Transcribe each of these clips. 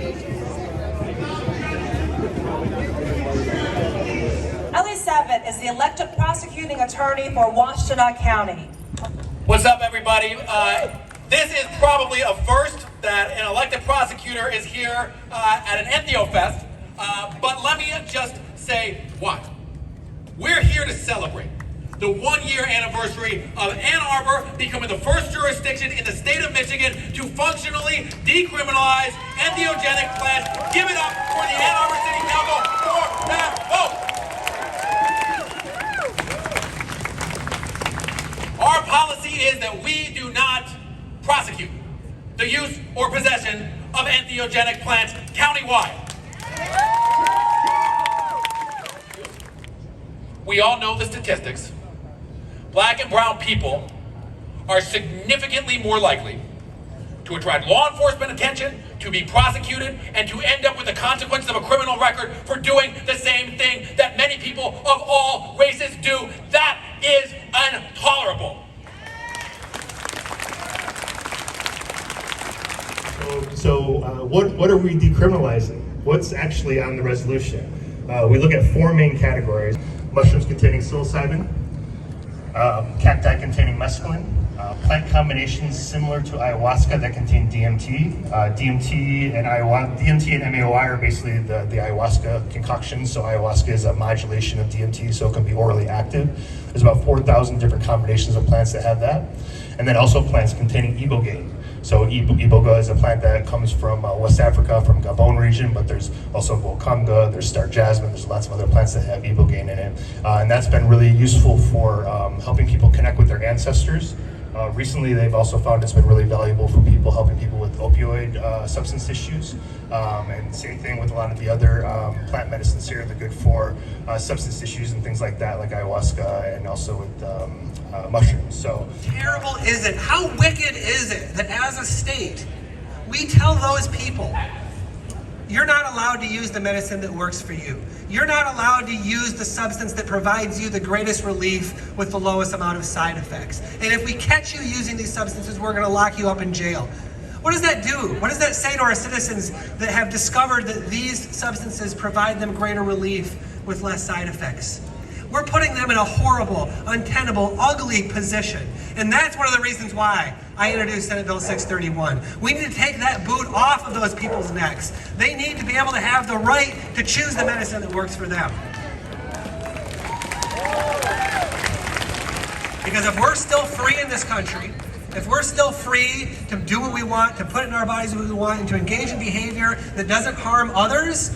Ellie Savitt is the elected prosecuting attorney for Washtenaw County. What's up, everybody? This is probably a first that an elected prosecutor is here at an EntheoFest, but let me just say why. We're here to celebrate the 1-year anniversary of Ann Arbor becoming the first jurisdiction in the state of Michigan to functionally decriminalize entheogenic plants. Give it up for the Ann Arbor City Council for that vote. Our policy is that we do not prosecute the use or possession of entheogenic plants countywide. We all know the statistics. Black and brown people are significantly more likely to attract law enforcement attention, to be prosecuted, and to end up with the consequences of a criminal record for doing the same thing that many people of all races do. That is intolerable. So what are we decriminalizing? What's actually on the resolution? We look at 4 main categories: mushrooms containing psilocybin, cacti containing mescaline, plant combinations similar to ayahuasca that contain DMT. DMT and MAOI are basically the ayahuasca concoctions. So ayahuasca is a modulation of DMT, so it can be orally active. There's about 4,000 different combinations of plants that have that. And then also plants containing ibogaine. So iboga is a plant that comes from West Africa, from Gabon region, but there's also volcanga, there's star jasmine, there's lots of other plants that have ibogaine in it. And that's been really useful for helping people connect with their ancestors. Recently, they've also found it's been really valuable for people, helping people with opioid substance issues. And same thing with a lot of the other plant medicines here. They're good for substance issues and things like that, like ayahuasca, and also with mushrooms. So terrible is it? How wicked is it that as a state, we tell those people, you're not allowed to use the medicine that works for you. You're not allowed to use the substance that provides you the greatest relief with the lowest amount of side effects. And if we catch you using these substances, we're gonna lock you up in jail. What does that do? What does that say to our citizens that have discovered that these substances provide them greater relief with less side effects? We're putting them in a horrible, untenable, ugly position. And that's one of the reasons why I introduced Senate Bill 631. We need to take that boot off of those people's necks. They need to be able to have the right to choose the medicine that works for them. Because if we're still free in this country, if we're still free to do what we want, to put in our bodies what we want, and to engage in behavior that doesn't harm others,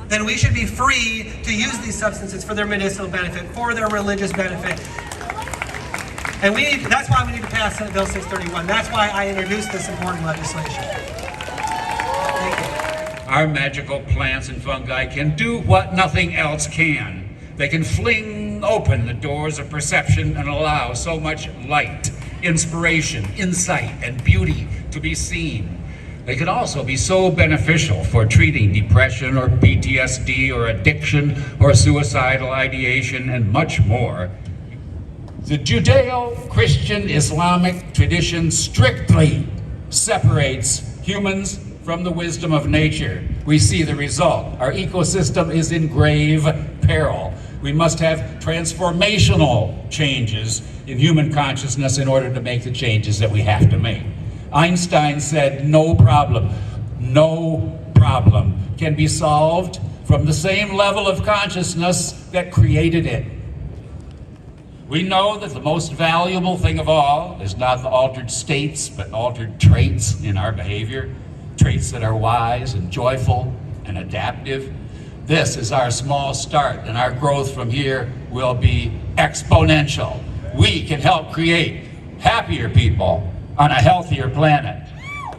then we should be free to use these substances for their medicinal benefit, for their religious benefit. And that's why we need to pass Senate Bill 631. That's why I introduced this important legislation. Thank you. Our magical plants and fungi can do what nothing else can. They can fling open the doors of perception and allow so much light, inspiration, insight, and beauty to be seen. They can also be so beneficial for treating depression or PTSD or addiction or suicidal ideation and much more. The Judeo-Christian Islamic tradition strictly separates humans from the wisdom of nature. We see the result. Our ecosystem is in grave peril. We must have transformational changes in human consciousness in order to make the changes that we have to make. Einstein said, no problem can be solved from the same level of consciousness that created it. We know that the most valuable thing of all is not the altered states, but altered traits in our behavior, traits that are wise and joyful and adaptive. This is our small start, and our growth from here will be exponential. We can help create happier people on a healthier planet.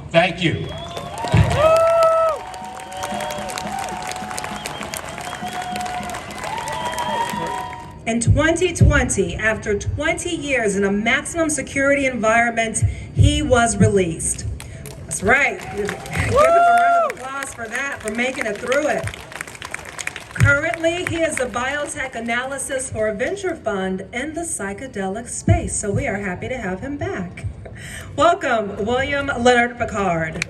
Thank you. In 2020, after 20 years in a maximum security environment, he was released. That's right. Give him a round of applause for that, for making it through it. Currently, he is a biotech analysis for a venture fund in the psychedelic space, so we are happy to have him back. Welcome, William Leonard Pickard.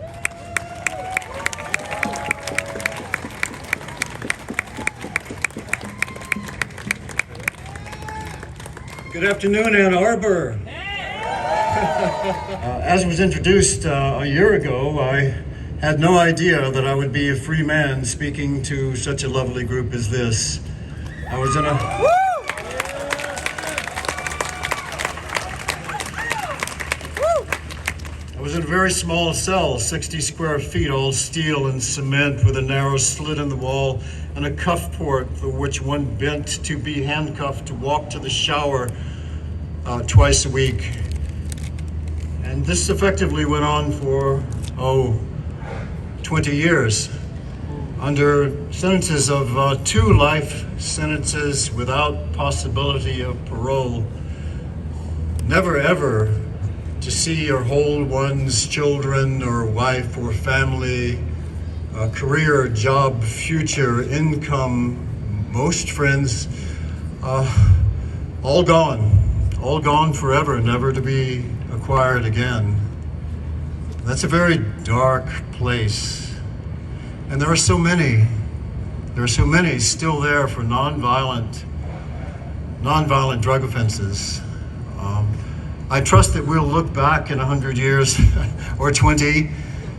Good afternoon, Ann Arbor. As was introduced a year ago, I had no idea that I would be a free man speaking to such a lovely group as this. I was in a very small cell, 60 square feet, all steel and cement, with a narrow slit in the wall and a cuff port for which one bent to be handcuffed to walk to the shower twice a week. And this effectively went on for, 20 years, under sentences of 2 life sentences without possibility of parole. Never ever to see or hold one's children or wife or family, career, job, future, income, most friends, all gone forever, never to be acquired again. That's a very dark place. And there are so many still there for nonviolent drug offenses. I trust that we'll look back in 100 years or 20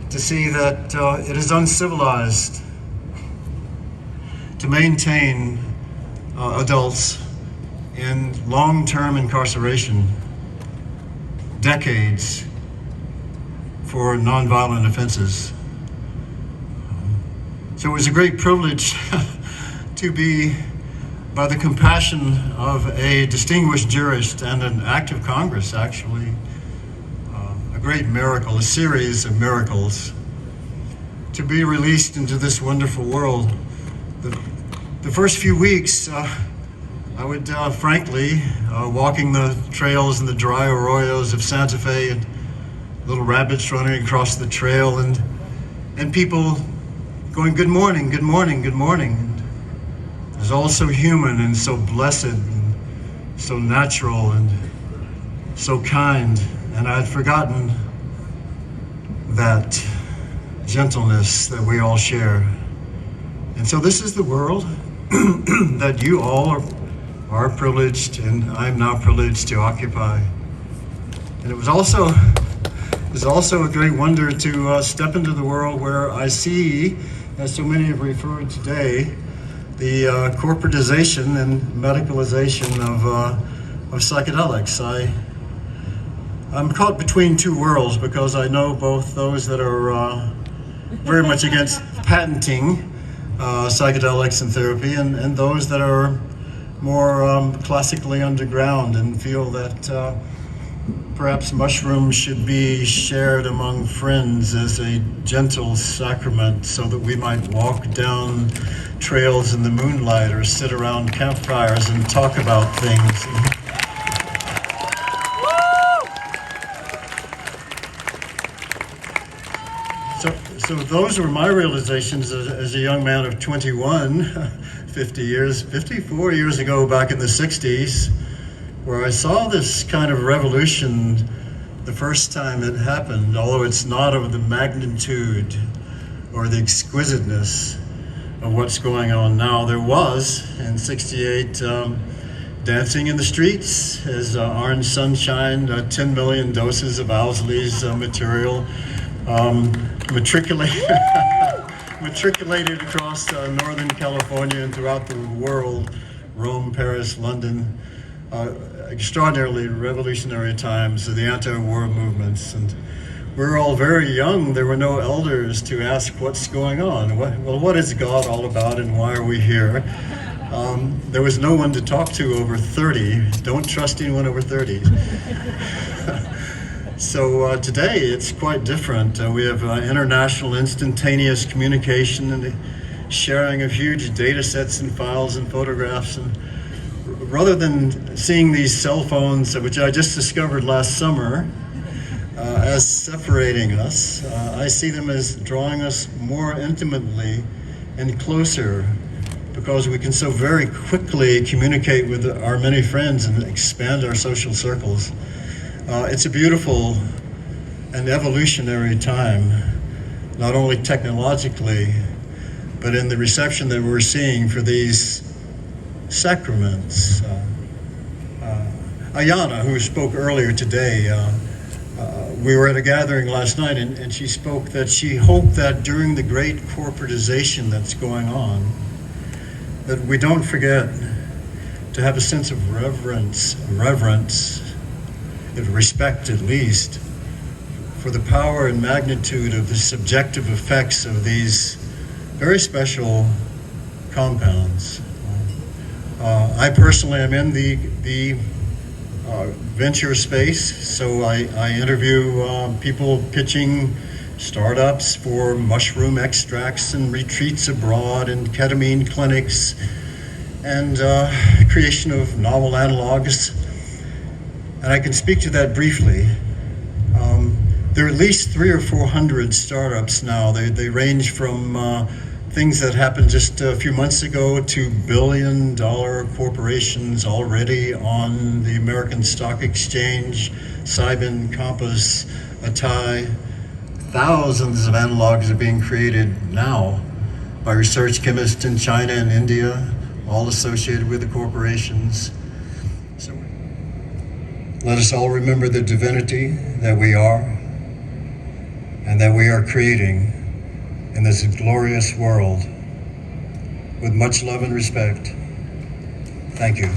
to see that it is uncivilized to maintain adults in long-term incarceration, decades, for nonviolent offenses. So it was a great privilege to be, by the compassion of a distinguished jurist and an act of Congress, actually, a great miracle, a series of miracles, to be released into this wonderful world. The first few weeks, I would frankly, walking the trails and the dry arroyos of Santa Fe, and little rabbits running across the trail, and people going, good morning, good morning, good morning. It was all so human and so blessed and so natural and so kind, and I had forgotten that gentleness that we all share. And so this is the world that you all are privileged, and I'm now privileged to occupy. And it was also a great wonder to step into the world where I see, as so many have referred today, the corporatization and medicalization of psychedelics. I'm caught between 2 worlds, because I know both those that are very much against patenting psychedelics and therapy, and those that are more classically underground and feel that perhaps mushrooms should be shared among friends as a gentle sacrament, so that we might walk down trails in the moonlight or sit around campfires and talk about things. So those were my realizations as a young man of 21, 54 years ago, back in the 60s, where I saw this kind of revolution the first time it happened, although it's not of the magnitude or the exquisiteness of what's going on now. There was, in 68, dancing in the streets as Orange Sunshine, 10 million doses of Owsley's material, matriculated across Northern California and throughout the world, Rome, Paris, London, extraordinarily revolutionary times of the anti-war movements. And we're all very young. There were no elders to ask what's going on. What is God all about, and why are we here? There was no one to talk to over 30. Don't trust anyone over 30. So today it's quite different. We have international instantaneous communication and the sharing of huge data sets and files and photographs. And rather than seeing these cell phones, which I just discovered last summer, as separating us, I see them as drawing us more intimately and closer, because we can so very quickly communicate with our many friends and expand our social circles. It's a beautiful and evolutionary time, not only technologically, but in the reception that we're seeing for these sacraments. Ayana, who spoke earlier today, we were at a gathering last night, and she spoke that she hoped that during the great corporatization that's going on, that we don't forget to have a sense of reverence, and respect at least, for the power and magnitude of the subjective effects of these very special compounds. I personally am in the venture space, so I interview people pitching startups for mushroom extracts and retreats abroad and ketamine clinics and creation of novel analogs. And I can speak to that briefly. There are at least 300 or 400 startups now. They range from things that happened just a few months ago to billion-dollar corporations already on the American Stock Exchange, Cybin, Compass, Atai. Thousands of analogs are being created now by research chemists in China and India, all associated with the corporations. So let us all remember the divinity that we are and that we are creating in this glorious world with much love and respect. Thank you.